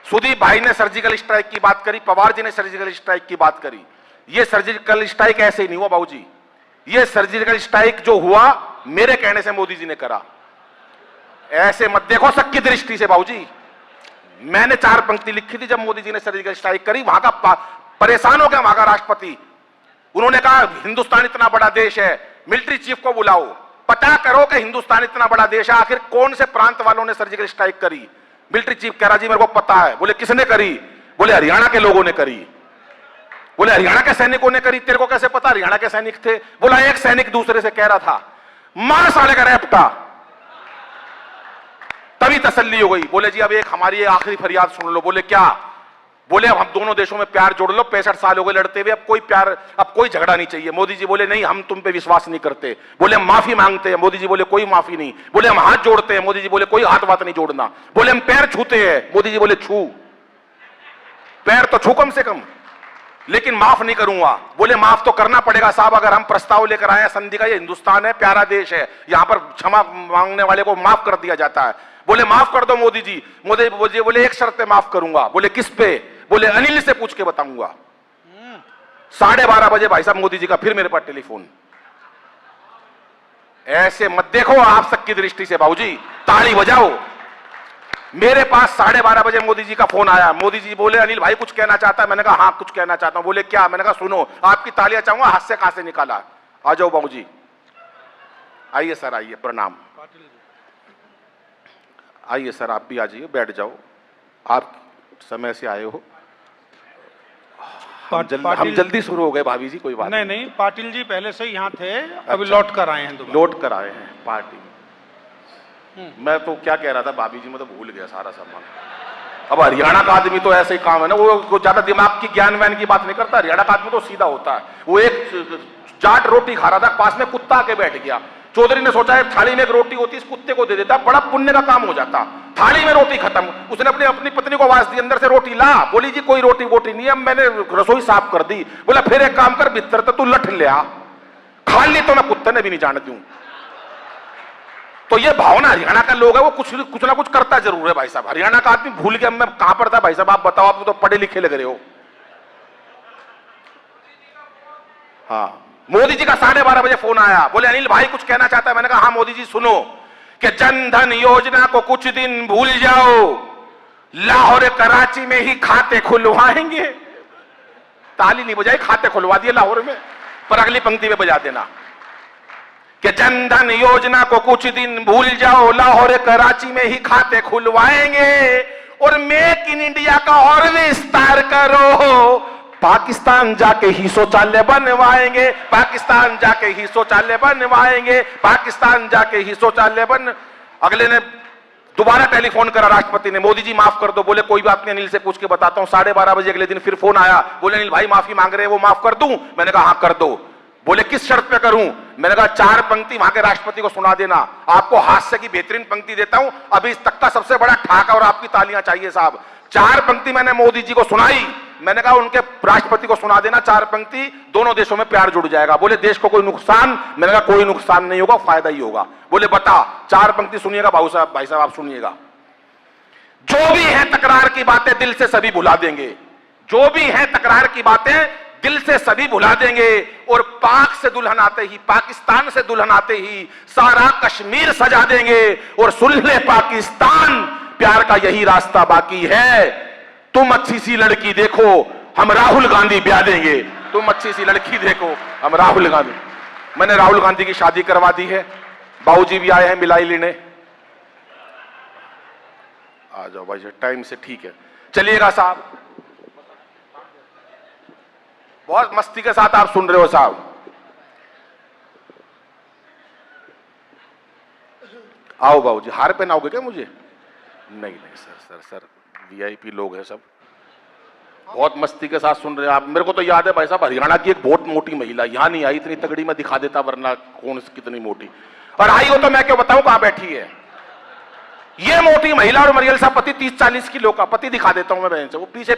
सुदीप भाई ने surgical strike की बात करी, पवार जी ने सर्जिकल स्ट्राइक की बात करी। ये सर्जिकल स्ट्राइक ऐसे ही नहीं हुआ बाबूजी, ये सर्जिकल स्ट्राइक जो हुआ मेरे कहने से मोदी जी ने करा। ऐसे मत देखो सबकी दृष्टि से बाबूजी, मैंने 4 पंक्ति लिखी थी जब मोदी जी ने सर्जिकल स्ट्राइक करी। वहां का परेशान हो गया वहां का राष्ट्रपति। उन्होंने कहा हिंदुस्तान इतना बड़ा देश है, मिलिट्री चीफ को बुलाओ, पता करो कि हिंदुस्तान इतना बड़ा देश है, आखिर कौन से प्रांत वालों ने सर्जिकल स्ट्राइक करी। मिलिट्री चीफ कह रहा जी मेरे को पता है। बोले किसने करी? बोले हरियाणा के लोगों ने करी। बोले हरियाणा के सैनिकों ने करी, तेरे को कैसे पता हरियाणा के सैनिक थे? बोला एक सैनिक दूसरे से कह रहा था, मार साले का रैपटा। तभी तसल्ली हो गई। बोले जी अब एक हमारी आखिरी फरियाद सुन लो। बोले क्या? बोले अब हम दोनों देशों में प्यार जोड़ लो, 65 साल हो गए लड़ते हुए, अब कोई प्यार, अब कोई झगड़ा नहीं चाहिए। मोदी जी बोले नहीं हम तुम पे विश्वास नहीं करते। बोले हम माफी मांगते हैं। मोदी जी बोले कोई माफी नहीं। बोले हम हाथ जोड़ते हैं। मोदी जी बोले कोई हाथ बात नहीं जोड़ना। बोले हम पैर छूते हैं। मोदी जी बोले छू, पैर तो छू कम से कम, लेकिन माफ नहीं करूंगा। बोले माफ तो करना पड़ेगा साहब, अगर हम प्रस्ताव लेकर आए हैं संधि का, ये हिंदुस्तान है, प्यारा देश है, यहां पर क्षमा मांगने वाले को माफ कर दिया जाता है। बोले माफ कर दो मोदी जी। मोदी बोले एक शर्त पे माफ करूंगा। बोले किस पे? बोले अनिल से पूछ के बताऊंगा। 12:30 बजे भाई साहब मोदी जी का फिर मेरे पास टेलीफोन। ऐसे मत देखो आप सबकी दृष्टि से बाबूजी, ताली बजाओ। मेरे पास 12:30 बजे मोदी जी का फोन आया। मोदी जी बोले अनिल भाई कुछ कहना चाहता है? मैंने कहा हाँ कुछ कहना चाहता हूं। बोले क्या? मैंने कहा सुनो, आपकी तालियां चाहूंगा, हाथ से कहां से निकाला। आ जाओ बाबूजी, आइए सर, आइए, प्रणाम। आइए सर, आप भी आ जाइए, बैठ जाओ, आप समय से आए हो। हम जल्दी शुरू हो गए भाभी जी, कोई बात नहीं। नहीं, पाटिल जी पहले से यहाँ थे, अभी लौट कर आए हैं। लौट कर आए हैं पार्टी। मैं तो क्या कह रहा था भाभी जी, मैं तो भूल गया सारा सामान। अब हरियाणा का आदमी तो ऐसे ही काम है ना, वो ज्यादा दिमाग की ज्ञान वैन की बात नहीं करता। हरियाणा का आदमी तो सीधा होता है। वो एक चाट रोटी खा रहा था, पास में कुत्ता आके बैठ गया। चौधरी ने सोचा है थाली में एक रोटी होती, इस कुत्ते को दे देता, बड़ा पुण्य का काम हो जाता। थाली में रोटी खत्म। उसने अपनी पत्नी को आवाज दी, अंदर से रोटी ला। बोली जी कोई रोटी वोटी नहीं है, मैंने रसोई साफ कर दी। बोला फिर एक काम कर, भीतर तो तू लठ ले आ, खा ली तो मैं कुत्ते ने भी नहीं जान दूं। तो ये भावना हरियाणा का लोग है, वो कुछ ना कुछ करता जरूर है भाई साहब। हरियाणा का आदमी भूल गया मैं कहां पर था भाई साहब, आप बताओ, आप तो पढ़े लिखे लग रहे हो। हाँ, मोदी जी का 12:30 बजे फोन आया। बोले अनिल भाई कुछ कहना चाहता है? मैंने कहा हाँ मोदी जी सुनो, कि जन धन योजना को कुछ दिन भूल जाओ, लाहौर कराची में ही खाते खुलवाएंगे। ताली नहीं बजाई, खाते खुलवा दिए लाहौर में। पर अगली पंक्ति में बजा देना कि जन धन योजना को कुछ दिन भूल जाओ, लाहौर कराची में ही खाते खुलवाएंगे, और मेक इन इंडिया का और विस्तार करो, पाकिस्तान जाके ही शौचालय बनवाएंगे, पाकिस्तान जाके ही शौचालय बनवाएंगे, पाकिस्तान जाके ही शौचालय बन। अगले ने दोबारा टेलीफोन करा राष्ट्रपति ने, मोदी जी माफ कर दो। बोले कोई बात नहीं, अनिल से पूछ के बताता हूं। 12:30 बजे अगले दिन फिर फोन आया। बोले अनिल भाई माफी मांग रहे हैं, वो माफ कर दूं? मैंने कहा हाँ कर दो। बोले किस शर्त पे करूं? मैंने कहा 4 पंक्ति वहां के राष्ट्रपति को सुना देना। आपको हास्य की बेहतरीन पंक्ति देता हूं, अभी तक का सबसे बड़ा ठाका, और आपकी तालियां चाहिए साहब। 4 पंक्ति मैंने मोदी जी को सुनाई। मैंने कहा उनके राष्ट्रपति को सुना देना 4 पंक्ति, दोनों देशों में प्यार जुड़ जाएगा। बोले देश को कोई नुकसान? मैंने कहा कोई नुकसान नहीं होगा, फायदा ही होगा। बोले बता। 4 पंक्ति सुनिएगा भाई साहब आप सुनिएगा। जो भी है तकरार की बातें दिल से सभी भुला देंगे, जो भी है तकरार की बातें दिल से सभी भुला देंगे, और पाक से दुल्हन आते ही, पाकिस्तान से दुल्हन आते ही सारा कश्मीर सजा देंगे, और सुन ले पाकिस्तान प्यार का यही रास्ता बाकी है, तुम अच्छी सी लड़की देखो हम राहुल गांधी ब्याह देंगे, तुम अच्छी सी लड़की देखो हम राहुल गांधी। मैंने राहुल गांधी की शादी करवा दी है, बाबूजी भी आए हैं मिलाई लेने। आ जाओ भाई टाइम से, ठीक है चलिएगा साहब। बहुत मस्ती के साथ आप सुन रहे हो साहब। आओ बाबूजी, हार पहनाओगे क्या मुझे? नहीं सर वीआईपी लोग हैं सब, बहुत मस्ती के साथ सुन रहे हैं आप। मेरे को तो याद है भाई साहब, हरियाणा की एक बहुत मोटी महिला यहां नहीं आई, इतनी तगड़ी मैं दिखा देता, वरना कौन कितनी मोटी, और आई हो तो मैं क्यों बताऊं कहां बैठी है ये मोटी महिला। और मरियल साहब पति 30-40 किलो का, पति दिखा देता हूं मैं बहन से, वो पीछे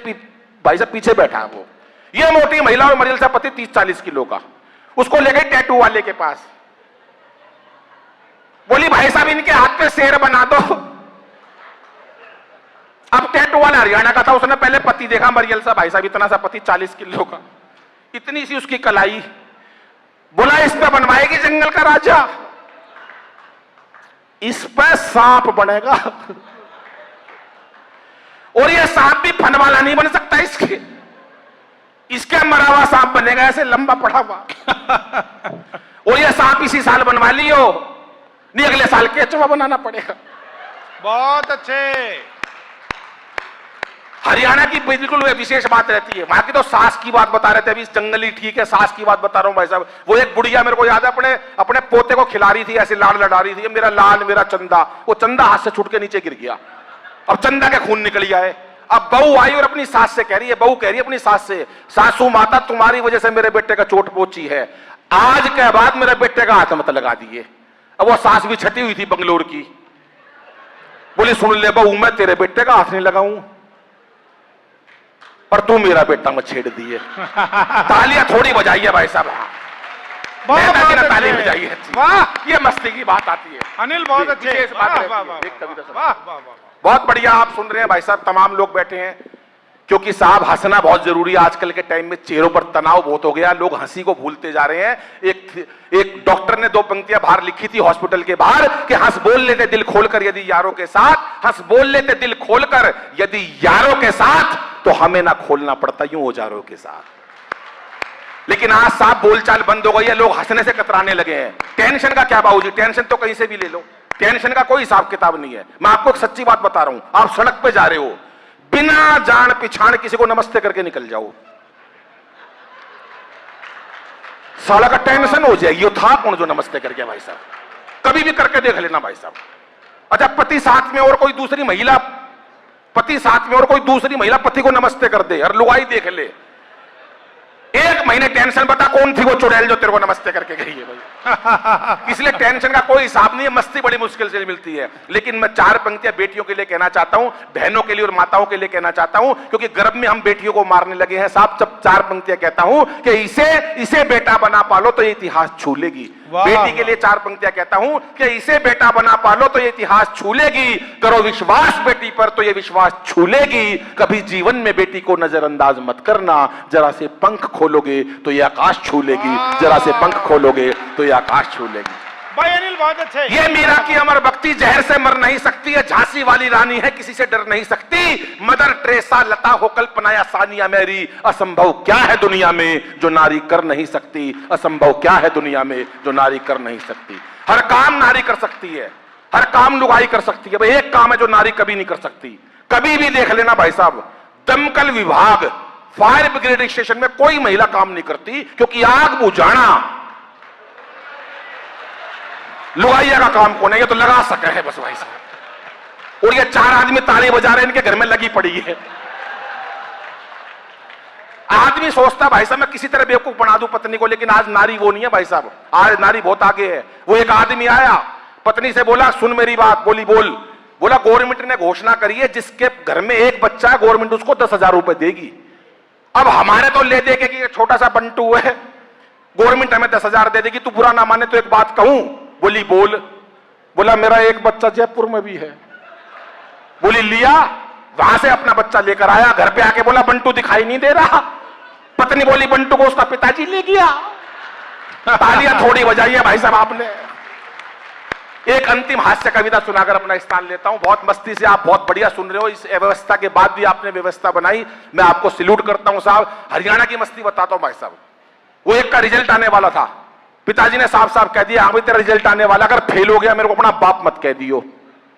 भाई साहब पीछे बैठा है वो। ये मोटी महिला और मरियल साहब पति 30-40 किलो का, उसको ले गई टैटू वाले के पास। बोली भाई साहब इनके हाथ पे शेर बना दो। अब टैटू वाला हरियाणा का था, उसने पहले पति देखा मरियल सा, भाई साहब इतना सा पति 40 किलो का, इतनी सी उसकी कलाई, बोला इस पे बनवाएगी जंगल का राजा, इस पे सांप बनेगा। और ये सांप भी फन वाला नहीं बन सकता, इसके मरा हुआ सांप बनेगा, ऐसे लंबा पड़ा हुआ। और ये सांप इसी साल बनवा लियो, नहीं अगले साल केचुआ बनाना पड़ेगा। बहुत अच्छे। हरियाणा की बिल्कुल विशेष बात रहती है, वहां की तो सास की बात बता रहे थे, अभी जंगली ठीक है, सास की बात बता रहा हूं भाई साहब। वो एक बुढ़िया मेरे को याद है, अपने पोते को खिला रही थी, ऐसे लाड़ लड़ा रही थी, मेरा लाल मेरा चंदा, वो चंदा हाथ से छूट के नीचे गिर गया, अब चंदा के खून निकल गया है। अब बहू आई और अपनी सास से कह रही है, बहू कह रही है अपनी सास से, सासू माता तुम्हारी वजह से मेरे बेटे का चोट पहुंची है, आज के बाद मेरे बेटे का हाथ मत लगा दिए। अब वो सास भी छठी हुई थी बंगलोर की, बोली सुन ले बहू, मैं तेरे बेटे का हाथ नहीं लगाऊं, पर तू मेरा बेटा मत छेड़ दिए। तालियां थोड़ी बजाइए भाई साहब, ताली बजाइए। वाह, ये मस्ती की बात आती है अनिल, बहुत अच्छे। बहुत बढ़िया आप सुन रहे हैं भाई साहब, तमाम लोग बैठे हैं, क्योंकि साहब हंसना बहुत जरूरी है। आजकल के टाइम में चेहरों पर तनाव बहुत हो गया, लोग हंसी को भूलते जा रहे हैं। एक डॉक्टर ने 2 पंक्तियां बाहर लिखी थी हॉस्पिटल के बाहर कि हंस बोल लेते दिल खोलकर यदि यारों के साथ, हंस बोल लेते दिल खोलकर यदि यारों के साथ, तो हमें ना खोलना पड़ता यूं औजारों के साथ। लेकिन आज साहब बोलचाल बंद हो गई है, लोग हंसने से कतराने लगे हैं। टेंशन का क्या बाबूजी, टेंशन तो कहीं से भी ले लो, टेंशन का कोई हिसाब किताब नहीं है। मैं आपको एक सच्ची बात बता रहा हूं, आप सड़क पे जा रहे हो, बिना जान पिछाड़ किसी को नमस्ते करके निकल जाओ, साला का टेंशन हो जाएगी। ये था कौन जो नमस्ते करके भाई साहब, कभी भी करके देख लेना भाई साहब। अच्छा, पति साथ में और कोई दूसरी महिला, पति साथ में और कोई दूसरी महिला पति को नमस्ते कर दे, और लुगाई देख ले, 1 महीने टेंशन बता कौन थी वो चुड़ैल जो तेरे को नमस्ते करके गई है भाई। इसलिए टेंशन का कोई हिसाब नहीं है, मस्ती बड़ी मुश्किल से मिलती है। लेकिन मैं 4 पंक्तियां बेटियों के लिए कहना चाहता हूं, बहनों के लिए और माताओं के लिए कहना चाहता हूं, क्योंकि गर्भ में हम बेटियों को मारने लगे हैं साहब। जब 4 पंक्तियां कहता हूं कि इसे बेटा बना पालो तो ये इतिहास छू लेगी। बेटी के लिए 4 पंक्तियां कहता हूं कि इसे बेटा बना पालो तो ये इतिहास छू लेगी, करो विश्वास बेटी पर तो ये विश्वास छू लेगी, कभी जीवन में बेटी को नजरअंदाज मत करना, जरा से पंख खोलोगे तो ये आकाश छू लेगी, जरा से पंख खोलोगे तो ये आकाश छू लेगी। भाई अनिल बहुत अच्छे। ये मीरा की अमर भक्ति, जहर से मर नहीं सकती है, झांसी वाली रानी है किसी से डर नहीं सकती, मदर टेरेसा लता हो कल्पना या सानिया मेरी, असंभव क्या है दुनिया में जो नारी कर नहीं सकती, असंभव क्या है दुनिया में जो नारी कर नहीं सकती। हर काम नारी कर सकती है, हर काम लुगाई कर सकती है, भाई एक काम है जो नारी कभी नहीं कर सकती। कभी भी देख लेना भाई साहब, दमकल विभाग, फायर ब्रिगेड स्टेशन में कोई महिला काम नहीं करती, क्योंकि आग बुझाना लुगाइया का काम कौन है, ये तो लगा सके है बस भाई साहब। और ये 4 आदमी ताली बजा रहे हैं, इनके घर में लगी पड़ी है। आदमी सोचता भाई साहब मैं किसी तरह बेवकूफ बना दूं पत्नी को, लेकिन आज नारी वो नहीं है भाई साहब, आज नारी बहुत आगे है। वो एक आदमी आया, पत्नी से बोला सुन मेरी बात, बोली बोल। बोला गवर्नमेंट ने घोषणा करी है जिसके घर में 1 बच्चा है गवर्नमेंट उसको 10,000 रुपए देगी। अब हमारे तो ले दे के कि छोटा सा बंटू है, गवर्नमेंट हमें 10,000 दे देगी, तू बुरा ना माने तो एक बात कहूं। बोली बोल। बोला मेरा 1 बच्चा जयपुर में भी है। बोली लिया, वहां से अपना बच्चा लेकर आया, घर पे आके बोला बंटू दिखाई नहीं दे रहा। पत्नी बोली बंटू को उसका पिताजी ले गया। तालियां थोड़ी बजाइए भाई साहब आपने। एक अंतिम हास्य कविता सुनाकर अपना स्थान लेता हूं। बहुत मस्ती से आप बहुत बढ़िया सुन रहे हो, इस व्यवस्था के बाद भी आपने व्यवस्था बनाई, मैं आपको सैल्यूट करता हूं साहब। हरियाणा की मस्ती बताता हूं भाई साहब। वो एक का रिजल्ट आने वाला था, पिताजी ने साफ साफ कह दिया हाँ भाई तेरा रिजल्ट आने वाला, अगर फेल हो गया मेरे को अपना बाप मत कह दियो।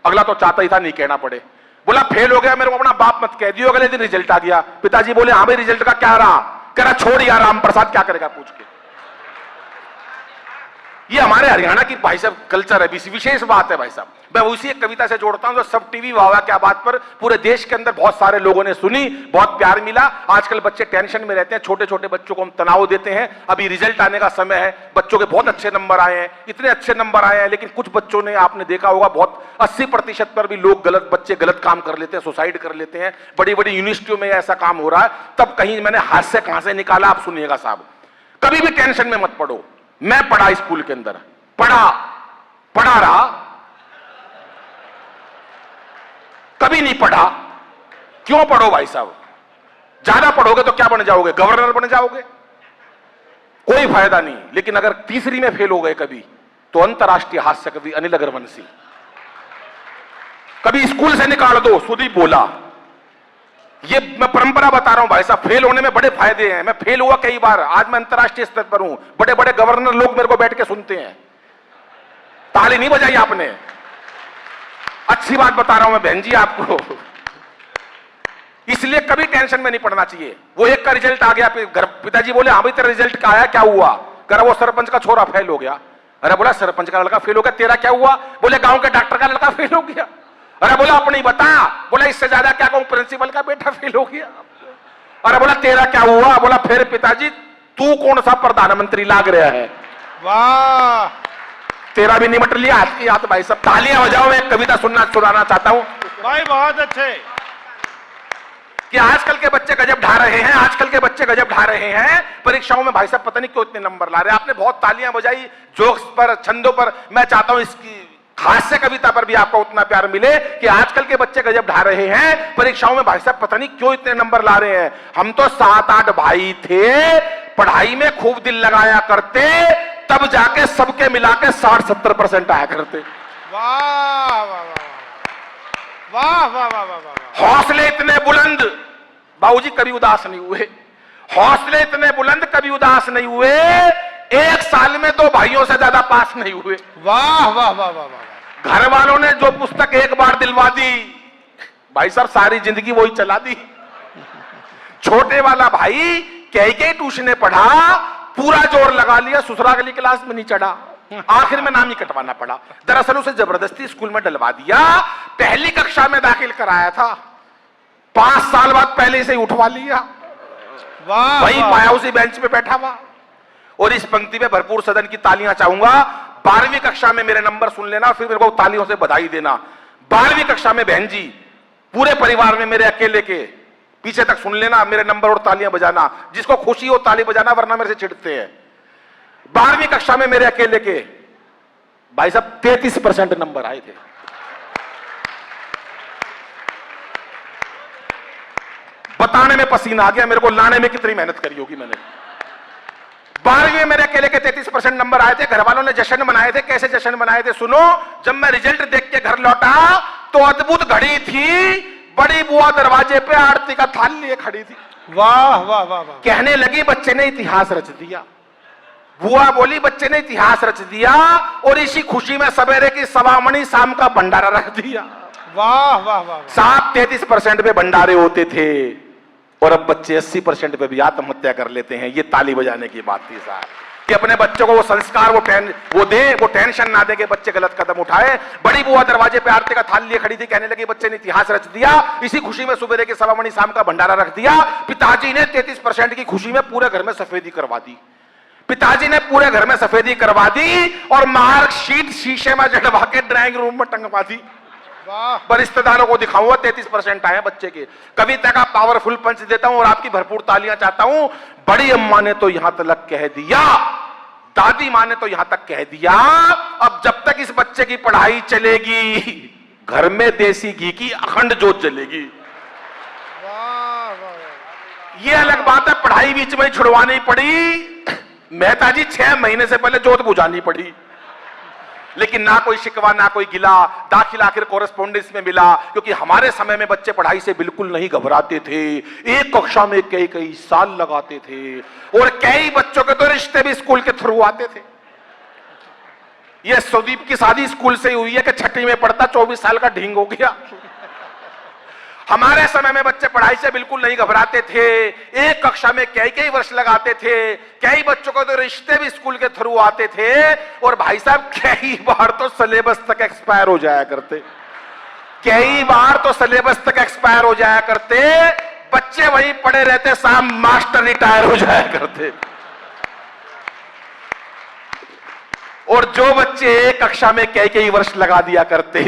अगला तो चाहता ही था नहीं कहना पड़े। बोला फेल हो गया मेरे को अपना बाप मत कह दियो, अगले दिन रिजल्ट आ गया। पिताजी बोले हाँ भाई रिजल्ट का क्या रहा? कह रहा छोड़ यार राम प्रसाद क्या करेगा पूछ के। ये हमारे हरियाणा की भाई साहब कल्चर है, विशेष बात है भाई साहब। मैं उसी एक कविता से जोड़ता हूं जो सब टीवी वाह क्या बात पर पूरे देश के अंदर बहुत सारे लोगों ने सुनी, बहुत प्यार मिला। आजकल बच्चे टेंशन में रहते हैं, छोटे छोटे बच्चों को हम तनाव देते हैं। अभी रिजल्ट आने का समय है, बच्चों के बहुत अच्छे नंबर आए हैं, इतने अच्छे नंबर आए हैं, लेकिन कुछ बच्चों ने आपने देखा होगा बहुत 80% पर भी लोग बच्चे गलत काम कर लेते हैं, सुसाइड कर लेते हैं। बड़ी बड़ी यूनिवर्सिटियों में ऐसा काम हो रहा है। तब कहीं मैंने हाथ से कहां से निकाला आप सुनिएगा साहब। कभी भी टेंशन में मत पड़ो। मैं पढ़ा स्कूल के अंदर, पढ़ा रहा, कभी नहीं पढ़ा, क्यों पढ़ो भाई साहब? ज्यादा पढ़ोगे तो क्या बन जाओगे? गवर्नर बन जाओगे, कोई फायदा नहीं। लेकिन अगर तीसरी में फेल हो गए कभी, तो अंतरराष्ट्रीय हास्य कवि अनिल अग्रवंशी कभी स्कूल से निकाल दो, सुदीप बोला। ये मैं परंपरा बता रहा हूं भाई साहब, फेल होने में बड़े फायदे हैं। मैं फेल हुआ कई बार, आज मैं अंतरराष्ट्रीय स्तर पर हूं। बड़े बड़े गवर्नर लोग मेरे को बैठ के सुनते हैं। ताली नहीं बजाई आपने, अच्छी बात बता रहा हूं मैं बहन जी आपको। इसलिए कभी टेंशन में नहीं पड़ना चाहिए। वो एक का रिजल्ट आ गया, पिताजी बोले हाँ भाई तेरा रिजल्ट क्या आया, क्या हुआ? कह वो सरपंच का छोरा फेल हो गया। अरे बोला सरपंच का लड़का फेल हो गया, तेरा क्या हुआ? बोले गांव के डॉक्टर का लड़का फेल हो गया। अरे बोला अपने ही बता। बोला इससे ज्यादा क्या कहूं, प्रिंसिपल का बेटा फेल हो गया। अरे बोला तेरा क्या हुआ? बोला फिर पिताजी तू कौन सा प्रधानमंत्री लाग रहा है? वाह, तेरा भी निमट लिया हाथ की हाथ। भाई सब तालियां बजाओ, मैं एक कविता सुनाना चाहता हूं भाई, बहुत अच्छे। कि आजकल के बच्चे गजब ढा रहे हैं, आजकल के बच्चे गजब ढा रहे हैं परीक्षाओं में। भाई साहब पता नहीं क्यों इतने नंबर ला रहे हैं। आपने बहुत तालियां बजाई जोक्स पर, छंदों पर। मैं चाहता हूं इसकी हास्य कविता पर भी आपको उतना प्यार मिले कि आजकल के बच्चे गजब ढा रहे हैं परीक्षाओं में। भाई साहब पता नहीं क्यों इतने नंबर ला रहे हैं। हम तो 7-8 भाई थे, पढ़ाई में खूब दिल लगाया करते, तब जाके सबके मिला के 60-70% आया करते। वाह वाह वाह वाह वाह वाह वाह। हौसले इतने बुलंद, बाबूजी कभी उदास नहीं हुए। हौसले इतने बुलंद, कभी उदास नहीं हुए। एक साल में 2 भाइयों से ज्यादा पास नहीं हुए। वाह वाह वाह वाह वाह। घर वालों ने जो पुस्तक एक बार दिलवा दी, भाई साहब सारी जिंदगी वही चला दी। छोटे वाला भाई कई ट्यूशन पढ़ा, पूरा जोर लगा लिया, ससुराल अगली क्लास में नहीं चढ़ा, आखिर में नाम ही कटवाना पड़ा। दरअसल उसे जबरदस्ती स्कूल में डलवा दिया। पहली कक्षा में दाखिल कराया था, 5 साल बाद पहले से ही उठवा लिया। वाह, वही पाया उसी बेंच पे बैठा हुआ। और इस पंक्ति में भरपूर सदन की तालियां चाहूंगा। 12वीं कक्षा में मेरे नंबर सुन लेना, फिर मेरे को तालियों से बधाई देना। 12वीं कक्षा में बहन जी पूरे परिवार में मेरे अकेले के पीछे तक सुन लेना, मेरे नंबर और तालियां बजाना। जिसको खुशी हो ताली बजाना, वरना मेरे से चिढ़ते हैं। 12वीं कक्षा में मेरे अकेले के भाई साहब 33% नंबर आए थे। बताने में पसीना आ गया मेरे को, लाने में कितनी मेहनत करी होगी मैंने। 12वीं में मेरे अकेले के 33% नंबर आए थे। घर वालों ने जश्न मनाए थे। कैसे जश्न मनाए थे सुनो। जब मैं रिजल्ट देख के घर लौटा तो अद्भुत घड़ी थी। बड़ी बुआ दरवाजे पे आरती का थाल लिए खड़ी थी। वाह वाह वाह वाह। कहने लगी बच्चे ने इतिहास रच दिया। बुआ बोली बच्चे ने इतिहास रच दिया, और इसी खुशी में सवेरे की 1.25 मणि शाम का भंडारा रख दिया। वाह वाह वाह। साहब 33% पे भंडारे होते थे, और अब बच्चे 80% पे भी आत्महत्या कर लेते हैं। ये ताली बजाने की बात थी साहब, कि अपने बच्चों को वो संस्कार वो टेंशन ना दे कि बच्चे गलत कदम उठाए। बड़ी बुआ दरवाजे पे आरती का थाल लिए खड़ी थी। कहने लगी बच्चे ने इतिहास रच दिया, इसी खुशी में सुबह के 1.25 मणि शाम का भंडारा रख दिया। पिताजी ने 33% की खुशी में पूरे घर में सफेदी करवा दी। पिताजी ने पूरे घर में सफेदी करवा दी, और मार्कशीट शीशे में जड़वा के ड्राइंग रूम में टंगवा दी। पर रिश्तेदारों को दिखाऊंगा 33% आए बच्चे के। कविता का पावरफुल पंच देता हूं और आपकी भरपूर तालियां चाहता हूं। बड़ी अम्मा ने तो यहां तक कह दिया, दादी माँ ने तो यहां तक कह दिया, अब जब तक इस बच्चे की पढ़ाई चलेगी घर में देसी घी की अखंड जोत जलेगी। ये अलग बात है पढ़ाई बीच में छुड़वानी पड़ी, मेहता जी 6 महीने से पहले जोत बुझानी पड़ी। लेकिन ना कोई शिकवा ना कोई गिला, दाखिला आखिर कोरेस्पोंडेंस में मिला, क्योंकि हमारे समय में बच्चे पढ़ाई से बिल्कुल नहीं घबराते थे। एक कक्षा में कई कई साल लगाते थे, और कई बच्चों के तो रिश्ते भी स्कूल के थ्रू आते थे। यह सुदीप की शादी स्कूल से हुई है कि 6वीं में पढ़ता 24 साल का ढींग हो गया। हमारे समय में बच्चे पढ़ाई से बिल्कुल नहीं घबराते थे, एक कक्षा में कई कई वर्ष लगाते थे। कई बच्चों को तो रिश्ते भी स्कूल के थ्रू आते थे, और भाई साहब कई बार तो सिलेबस तक एक्सपायर हो जाया करते। कई बार तो सिलेबस तक एक्सपायर हो जाया करते, बच्चे वहीं पड़े रहते, साहब मास्टर रिटायर हो जाया करते। और जो बच्चे एक कक्षा में कई कई वर्ष लगा दिया करते,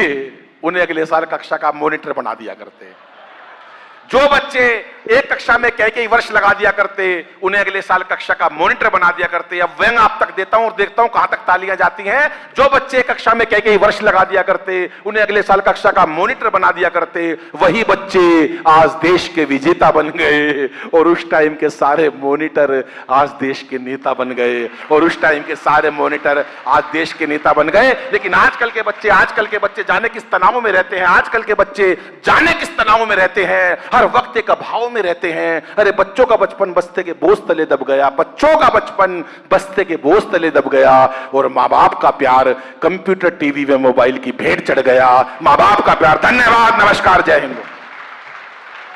उन्हें अगले साल कक्षा का मॉनिटर बना दिया करते। जो बच्चे एक कक्षा में कई वर्ष लगा दिया करते, उन्हें अगले साल कक्षा का मॉनिटर बना दिया करते। अब व्यंग आप तक देता हूं और देखता हूं कहां तक तालियां जाती हैं। जो बच्चे कक्षा में कई वर्ष लगा दिया करते, उन्हें अगले साल कक्षा का मॉनिटर बना दिया करते, वही बच्चे आज देश के विजेता बन गए। और उस टाइम के सारे मॉनिटर आज देश के नेता बन गए, और उस टाइम के सारे मॉनिटर आज देश के नेता बन गए। लेकिन आजकल के बच्चे जाने किस तनाव में रहते हैं, आजकल के बच्चे जाने किस तनाव में रहते हैं, हर वक्त एक अभाव में रहते हैं। अरे बच्चों का बचपन बस्ते के बोझ तले दब गया, बच्चों का बचपन बस्ते के बोझ तले दब गया, और माँ बाप का प्यार कंप्यूटर, टीवी व मोबाइल की भेंट चढ़ गया। माँ बाप का प्यार। धन्यवाद, नमस्कार, जय हिंद।